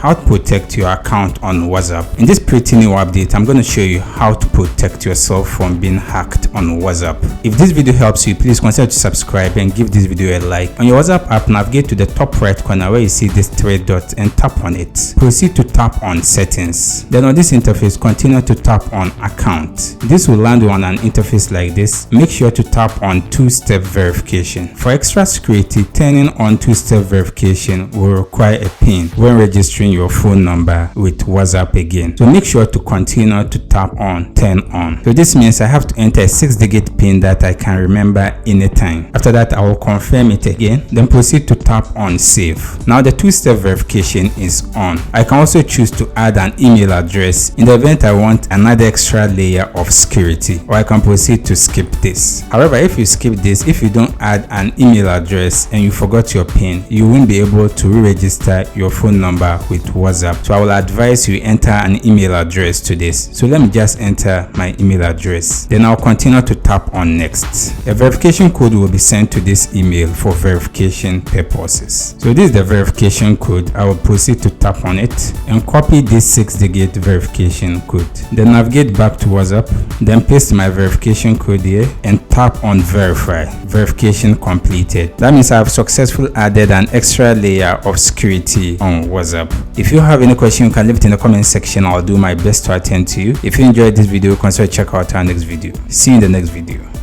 how to protect your account on WhatsApp. In this pretty new update, I'm going to show you how to protect yourself from being hacked on WhatsApp. If this video helps you, please consider to subscribe and give this video a like. On your WhatsApp app, navigate to the top right corner where you see this three dots and tap on it. Proceed to tap on settings. Then on this interface, continue to tap on account. This will land you on an interface like this. Make sure to tap on two-step verification. For extra security, turning on two-step verification will require a PIN when registering your phone number with WhatsApp again. So make sure to continue to tap on turn on. So this means I have to enter a 6-digit PIN that I can remember anytime. After that, I will confirm it again, then proceed to tap on save. Now the two-step verification is on. I can also choose to add an email address in the event I want another extra layer of security, or I can proceed to skip this. However, if you skip this, if you don't add an email address and you forgot your PIN, you won't be able to re-register your phone number with WhatsApp. So I will advise you enter an email address to this. So let me just enter my email address. Then I'll continue to tap on next. A verification code will be sent to this email for verification purposes. So this is the verification code. I will proceed to tap on it and copy this 6-digit verification code. Then navigate back to WhatsApp, then paste my verification code here and tap on verify. Verification completed. That means I have successfully added an extra layer of security on WhatsApp. If you have any question, you can leave it in the comment section. I'll do my best to attend to you. If you enjoyed this video, consider check out our next video. See you in the next video.